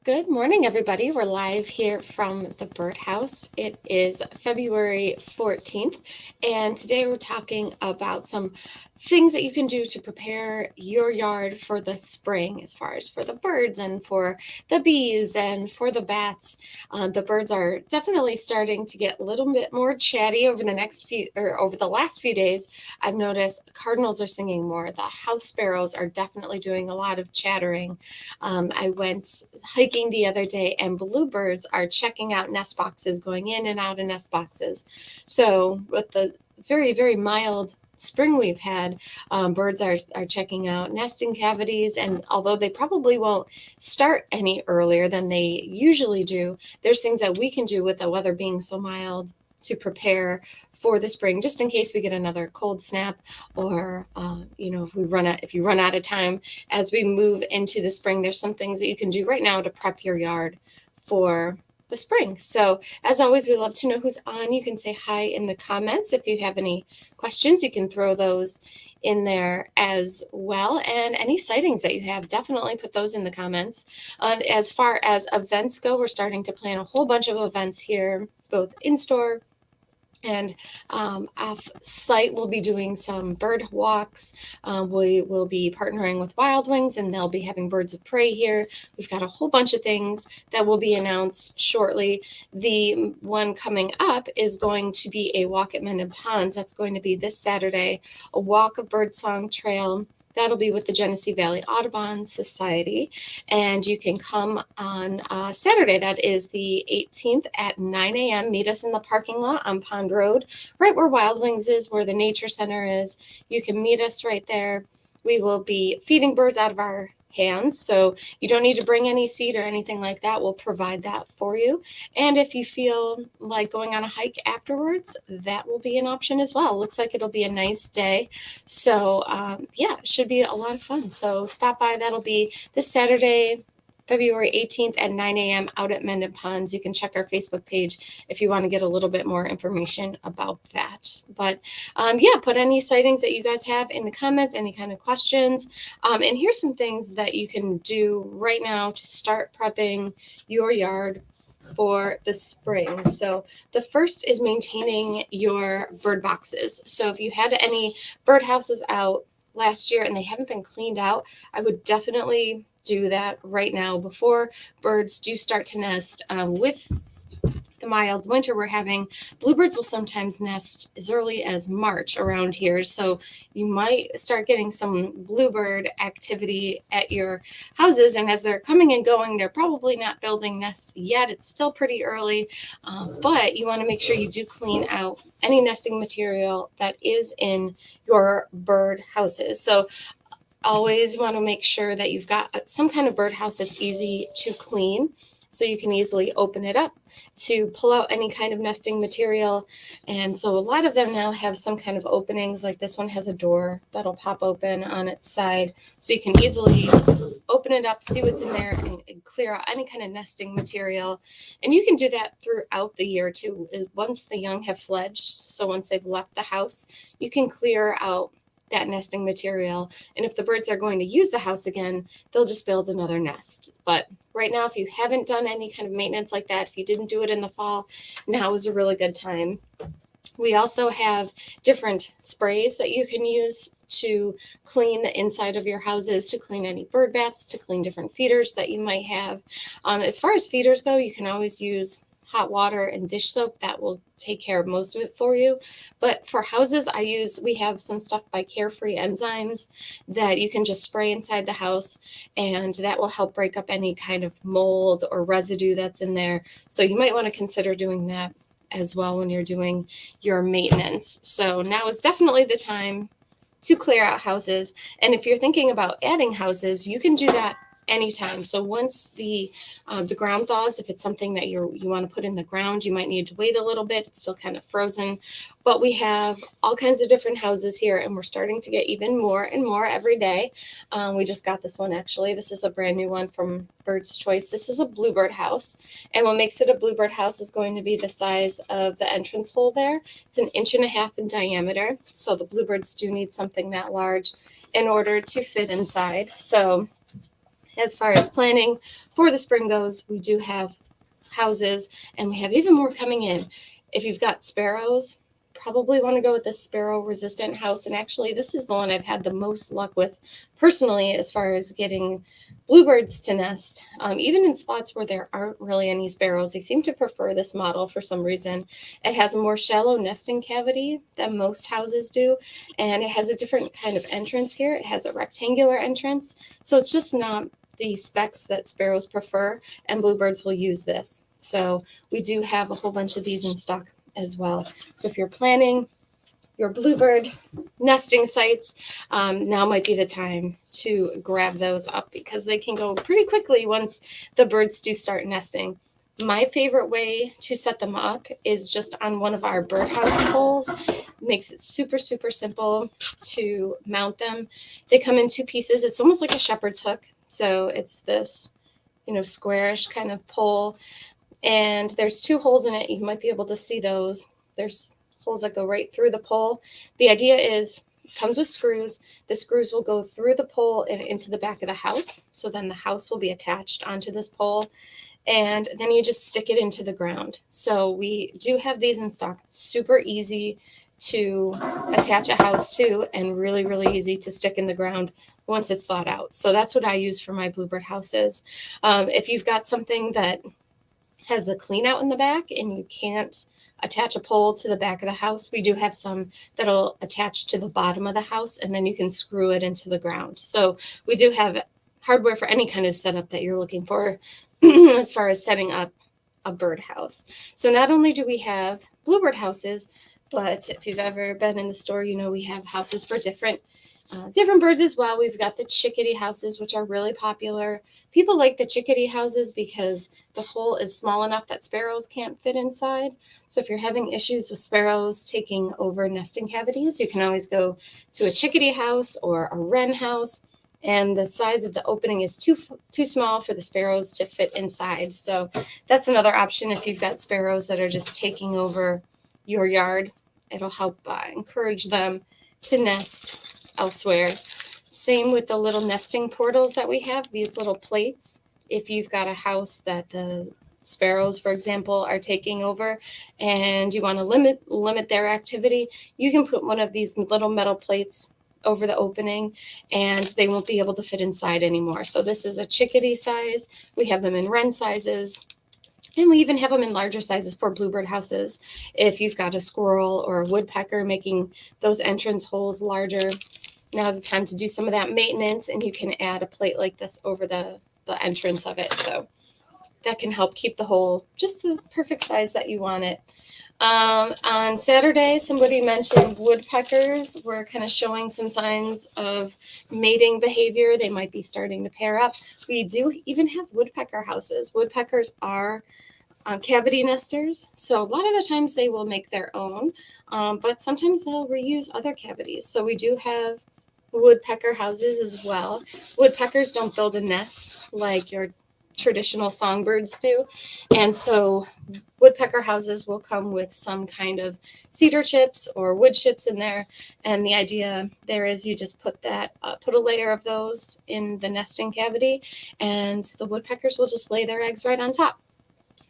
Good morning, everybody. We're live here from the birdhouse. It is February 14th, and today we're talking about some things that you can do to prepare your yard for the spring, as far as for the birds and for the bees and for the bats. The birds are definitely starting to get a little bit more chatty over the last few days. I've noticed cardinals are singing more. The house sparrows are definitely doing a lot of chattering. I went hiking the other day, and bluebirds are checking out nest boxes, going in and out of nest boxes. So, with the very, very mild spring we've had, birds are checking out nesting cavities. And although they probably won't start any earlier than they usually do, there's things that we can do with the weather being so mild to prepare for the spring, just in case we get another cold snap, or if you run out of time as we move into the spring. There's some things that you can do right now to prep your yard for the spring. So, as always, we love to know who's on. You can say hi in the comments. If you have any questions, you can throw those in there as well. And any sightings that you have, definitely put those in the comments. As far as events go, we're starting to plan a whole bunch of events here, both in store and off site. We'll be doing some bird walks. We will be partnering with Wild Wings, and they'll be having birds of prey here. We've got a whole bunch of things that will be announced shortly. The one coming up is going to be a walk at Mendon Ponds. That's going to be this Saturday, a walk of Birdsong Trail. That'll be with the Genesee Valley Audubon Society, and you can come on Saturday. That is the 18th at 9 a.m. Meet us in the parking lot on Pond Road, right where Wild Wings is, where the Nature Center is. You can meet us right there. We will be feeding birds out of our hands, so you don't need to bring any seed or anything like that. We'll provide that for you. And if you feel like going on a hike afterwards, that will be an option as well. Looks like it'll be a nice day. So, yeah, it should be a lot of fun. So, stop by. That'll be this Saturday, February 18th at 9 a.m. out at Mendon Ponds. You can check our Facebook page if you want to get a little bit more information about that. But yeah, put any sightings that you guys have in the comments, any kind of questions. And here's some things that you can do right now to start prepping your yard for the spring. So the first is maintaining your bird boxes. So if you had any bird houses out last year and they haven't been cleaned out, I would definitely do that right now before birds do start to nest. With the mild winter we're having, bluebirds will sometimes nest as early as March around here. So you might start getting some bluebird activity at your houses. And as they're coming and going, they're probably not building nests yet. It's still pretty early, but you want to make sure you do clean out any nesting material that is in your bird houses. So always want to make sure that you've got some kind of birdhouse that's easy to clean, so you can easily open it up to pull out any kind of nesting material. And so a lot of them now have some kind of openings, like this one has a door that'll pop open on its side, so you can easily open it up, see what's in there, and clear out any kind of nesting material. And you can do that throughout the year too. Once the young have fledged, so once they've left the house, you can clear out that nesting material. And if the birds are going to use the house again, they'll just build another nest. But right now, if you haven't done any kind of maintenance like that, if you didn't do it in the fall, now is a really good time. We also have different sprays that you can use to clean the inside of your houses, to clean any bird baths, to clean different feeders that you might have. As far as feeders go, you can always use hot water and dish soap. That will take care of most of it for you. But for houses, we have some stuff by Carefree Enzymes that you can just spray inside the house, and that will help break up any kind of mold or residue that's in there. So you might want to consider doing that as well when you're doing your maintenance. So now is definitely the time to clear out houses. And if you're thinking about adding houses, you can do that anytime. So once the ground thaws, if it's something that you want to put in the ground, you might need to wait a little bit. It's still kind of frozen, but we have all kinds of different houses here, and we're starting to get even more and more every day. We just got this one, actually. This is a brand new one from Bird's Choice. This is a bluebird house, and what makes it a bluebird house is going to be the size of the entrance hole there. It's 1.5 inches in diameter, so the bluebirds do need something that large in order to fit inside. So As far as planning for the spring goes, we do have houses, and we have even more coming in. If you've got sparrows, probably want to go with the sparrow resistant house. And actually, this is the one I've had the most luck with personally as far as getting bluebirds to nest. Even in spots where there aren't really any sparrows, they seem to prefer this model for some reason. It has a more shallow nesting cavity than most houses do, and it has a different kind of entrance here. It has a rectangular entrance, so it's just not the specs that sparrows prefer, and bluebirds will use this. So we do have a whole bunch of these in stock as well. So if you're planning your bluebird nesting sites, now might be the time to grab those up because they can go pretty quickly once the birds do start nesting. My favorite way to set them up is just on one of our birdhouse poles. Makes it super, super simple to mount them. They come in two pieces. It's almost like a shepherd's hook. So it's this, squarish kind of pole. And there's two holes in it. You might be able to see those. There's holes that go right through the pole. The idea is it comes with screws. The screws will go through the pole and into the back of the house. So then the house will be attached onto this pole. And then you just stick it into the ground. So we do have these in stock. Super easy to attach a house to and really, really easy to stick in the ground once it's thawed out. So that's what I use for my bluebird houses. If you've got something that has a clean out in the back and you can't attach a pole to the back of the house, we do have some that'll attach to the bottom of the house and then you can screw it into the ground. So we do have hardware for any kind of setup that you're looking for as far as setting up a birdhouse. So not only do we have bluebird houses, but if you've ever been in the store, we have houses for different birds as well. We've got the chickadee houses, which are really popular. People like the chickadee houses because the hole is small enough that sparrows can't fit inside. So if you're having issues with sparrows taking over nesting cavities, you can always go to a chickadee house or a wren house. And the size of the opening is too small for the sparrows to fit inside. So that's another option if you've got sparrows that are just taking over your yard. It'll help encourage them to nest elsewhere. Same with the little nesting portals that we have, these little plates. If you've got a house that the sparrows, for example, are taking over and you want to limit their activity, you can put one of these little metal plates over the opening and they won't be able to fit inside anymore. So this is a chickadee size. We have them in wren sizes. And we even have them in larger sizes for bluebird houses. If you've got a squirrel or a woodpecker making those entrance holes larger, now's the time to do some of that maintenance, and you can add a plate like this over the entrance of it. So that can help keep the hole just the perfect size that you want it. On Saturday, somebody mentioned woodpeckers were kind of showing some signs of mating behavior. They might be starting to pair up. We do even have woodpecker houses. Woodpeckers are cavity nesters, so a lot of the times they will make their own, but sometimes they'll reuse other cavities. So we do have woodpecker houses as well. Woodpeckers don't build a nest like your traditional songbirds do, and so woodpecker houses will come with some kind of cedar chips or wood chips in there, and the idea there is you just put a layer of those in the nesting cavity and the woodpeckers will just lay their eggs right on top.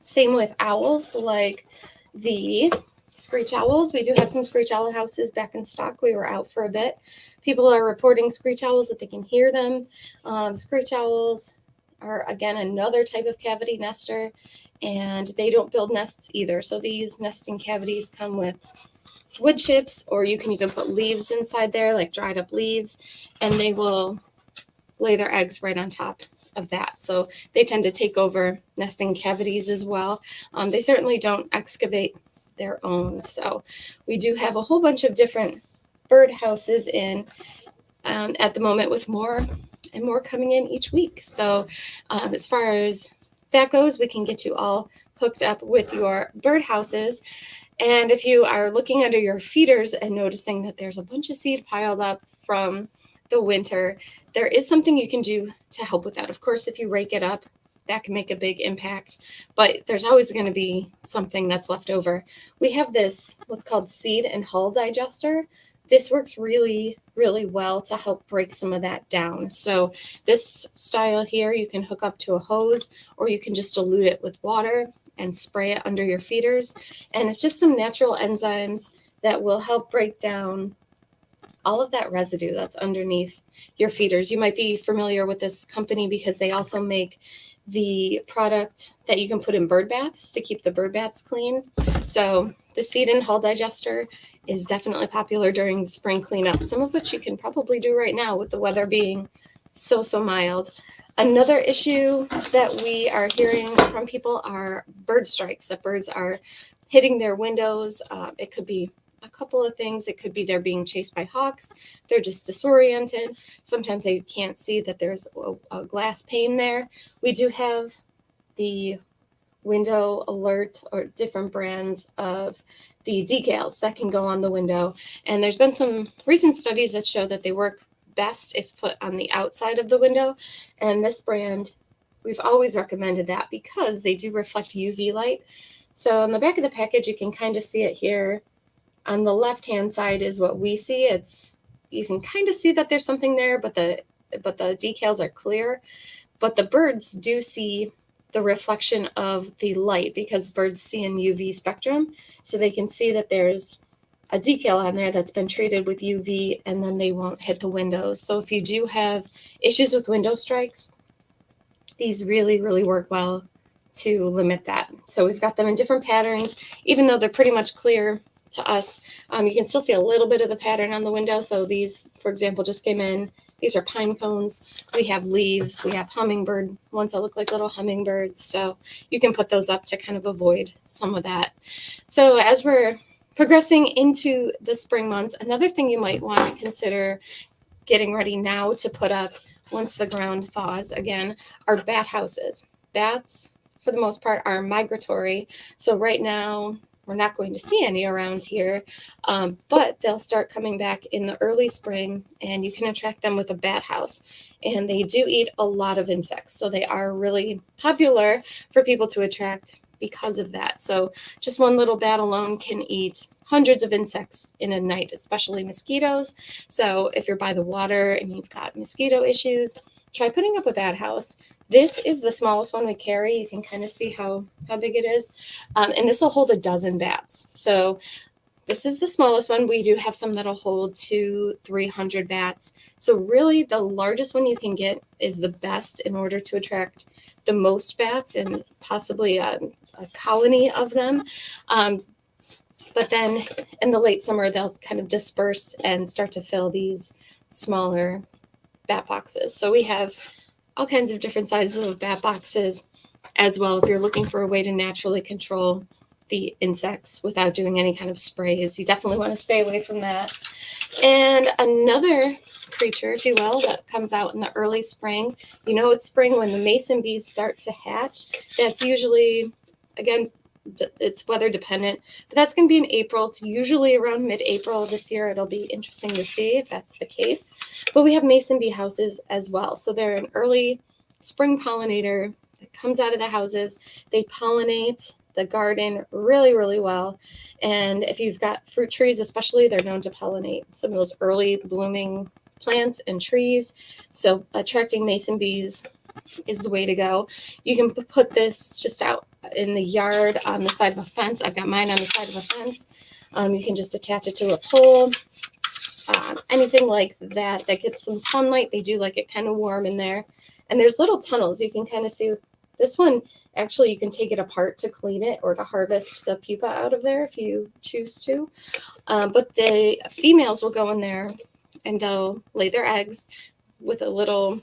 Same with owls, like the screech owls. We do have some screech owl houses back in stock. We were out for a bit. People are reporting screech owls that they can hear them. Screech owls are, again, another type of cavity nester, and they don't build nests either. So these nesting cavities come with wood chips, or you can even put leaves inside there, like dried up leaves, and they will lay their eggs right on top of that. So they tend to take over nesting cavities as well. They certainly don't excavate their own. So we do have a whole bunch of different bird houses in at the moment, with more and more coming in each week. So as far as that goes, we can get you all hooked up with your bird houses. And if you are looking under your feeders and noticing that there's a bunch of seed piled up from the winter, there is something you can do to help with that. Of course, if you rake it up, that can make a big impact, but there's always going to be something that's left over. We have this, what's called seed and hull digester. this works really, really well to help break some of that down. So this style here, you can hook up to a hose, or you can just dilute it with water and spray it under your feeders. And it's just some natural enzymes that will help break down all of that residue that's underneath your feeders. You might be familiar with this company because they also make the product that you can put in bird baths to keep the bird baths clean. So the seed and hull digester is definitely popular during spring cleanup, some of which you can probably do right now with the weather being so mild. Another issue that we are hearing from people are bird strikes, that birds are hitting their windows. It could be a couple of things. It could be they're being chased by hawks. They're just disoriented. Sometimes they can't see that there's a glass pane there. We do have the window alert, or different brands of the decals that can go on the window. And there's been some recent studies that show that they work best if put on the outside of the window. And this brand, we've always recommended that because they do reflect UV light. So on the back of the package, you can kind of see it here. On the left-hand side is what we see. You can kind of see that there's something there, but the decals are clear. But the birds do see the reflection of the light because birds see in UV spectrum. So they can see that there's a decal on there that's been treated with UV, and then they won't hit the windows. So if you do have issues with window strikes, these really, really work well to limit that. So we've got them in different patterns, even though they're pretty much clear to us. You can still see a little bit of the pattern on the window. So these, for example, just came in. These are pine cones. We have leaves. We have hummingbird ones that look like little hummingbirds. So you can put those up to kind of avoid some of that. So as we're progressing into the spring months, another thing you might want to consider getting ready now to put up once the ground thaws again are bat houses. Bats, for the most part, are migratory. So right now, we're not going to see any around here, but they'll start coming back in the early spring, and you can attract them with a bat house. And they do eat a lot of insects, so they are really popular for people to attract because of that. So just one little bat alone can eat hundreds of insects in a night, especially mosquitoes. So if you're by the water and you've got mosquito issues, try putting up a bat house. This is the smallest one we carry. You can kind of see how big it is. And this will hold 12 bats. So this is the smallest one. We do have some that'll hold 200-300 bats. So really the largest one you can get is the best in order to attract the most bats and possibly a colony of them. But then in the late summer, they'll kind of disperse and start to fill these smaller bat boxes. So we have all kinds of different sizes of bat boxes as well if you're looking for a way to naturally control the insects without doing any kind of sprays. You definitely want to stay away from that. And another creature, if you will, that comes out in the early spring, it's spring when the mason bees start to hatch. That's usually, again, it's weather dependent, but that's going to be in April. It's usually around mid-April. This year it'll be interesting to see if that's the case. But we have mason bee houses as well. So they're an early spring pollinator that comes out of the houses. They pollinate the garden really, really well. And if you've got fruit trees especially, they're known to pollinate some of those early blooming plants and trees. So attracting mason bees is the way to go. You can put this just out in the yard on the side of a fence. I've got mine on the side of a fence. You can just attach it to a pole. Anything like that gets some sunlight. They do like it kind of warm in there. And there's little tunnels. You can kind of see this one. Actually, you can take it apart to clean it or to harvest the pupa out of there if you choose to. But the females will go in there and they'll lay their eggs with a little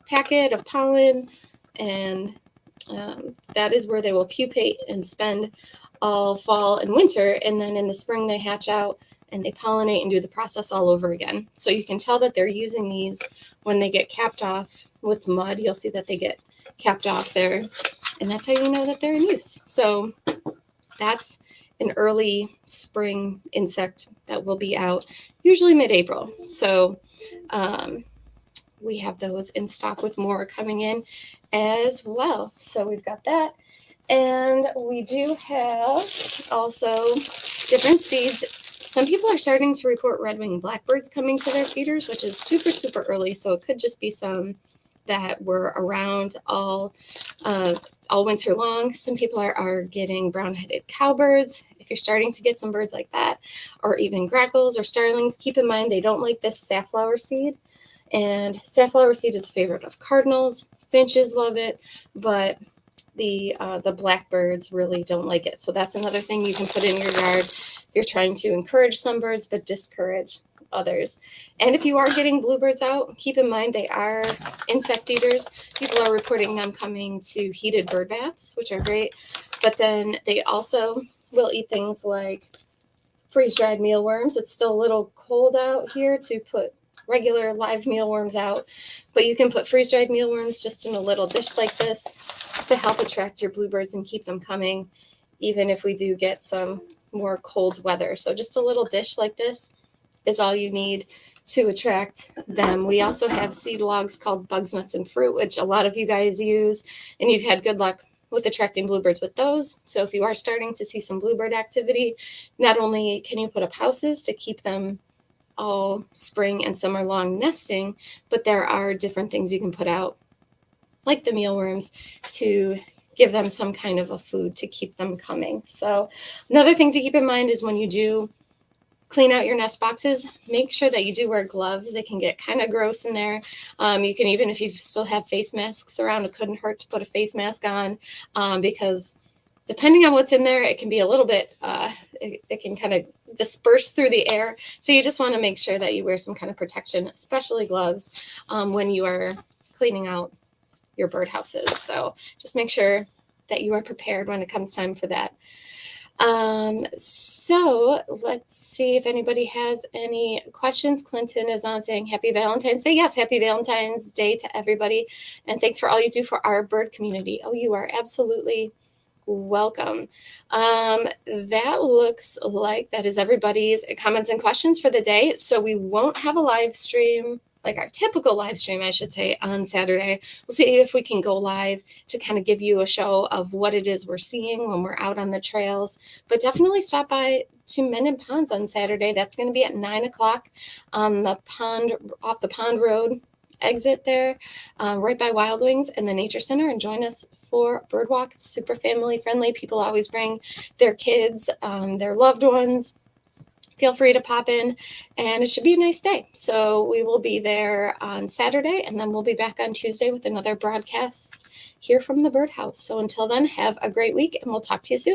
packet of pollen, and that is where they will pupate and spend all fall and winter. And then in the spring they hatch out and they pollinate and do the process all over again. So you can tell that they're using these when they get capped off with mud. You'll see that they get capped off there, and that's how you know that they're in use. So that's an early spring insect that will be out usually mid-April. So we have those in stock with more coming in as well. So we've got that. And we do have also different seeds. some people are starting to report red-winged blackbirds coming to their feeders, which is super, super early. So it could just be some that were around all winter long. Some people are getting brown-headed cowbirds. If you're starting to get some birds like that, or even grackles or starlings, keep in mind they don't like this safflower seed. And safflower seed is a favorite of cardinals. Finches love it, but the blackbirds really don't like it. So that's another thing you can put in your yard if you're trying to encourage some birds but discourage others. And if you are getting bluebirds out, keep in mind they are insect eaters. People are reporting them coming to heated bird baths, which are great, but then they also will eat things like freeze-dried mealworms. It's still a little cold out here to put regular live mealworms out, but you can put freeze-dried mealworms just in a little dish like this to help attract your bluebirds and keep them coming, even if we do get some more cold weather. So just a little dish like this is all you need to attract them. We also have seed logs called bugs, nuts, and fruit, which a lot of you guys use, and you've had good luck with attracting bluebirds with those. So if you are starting to see some bluebird activity, not only can you put up houses to keep them all spring and summer long nesting, but there are different things you can put out, like the mealworms, to give them some kind of a food to keep them coming. So another thing to keep in mind is when you do clean out your nest boxes, make sure that you do wear gloves. They can get kind of gross in there. You can, even if you still have face masks around, it couldn't hurt to put a face mask on, because depending on what's in there, it can be a little bit, it can kind of disperse through the air. So you just want to make sure that you wear some kind of protection, especially gloves, when you are cleaning out your birdhouses. So just make sure that you are prepared when it comes time for that. So let's see if anybody has any questions. Clinton is on saying happy Valentine's Day. Yes, happy Valentine's Day to everybody. And thanks for all you do for our bird community. Oh, you are absolutely welcome. That looks like that is everybody's comments and questions for the day. So we won't have a live stream, like our typical live stream, I should say, on Saturday. We'll see if we can go live to kind of give you a show of what it is we're seeing when we're out on the trails. But definitely stop by to Mendon Ponds on Saturday. That's going to be at 9 o'clock on the pond, off the Pond Road exit there, right by Wild Wings and the Nature Center, and join us for Birdwalk. It's super family friendly. People always bring their kids, their loved ones. Feel free to pop in, and it should be a nice day. So we will be there on Saturday, and then we'll be back on Tuesday with another broadcast here from the Birdhouse. So until then, have a great week, and we'll talk to you soon.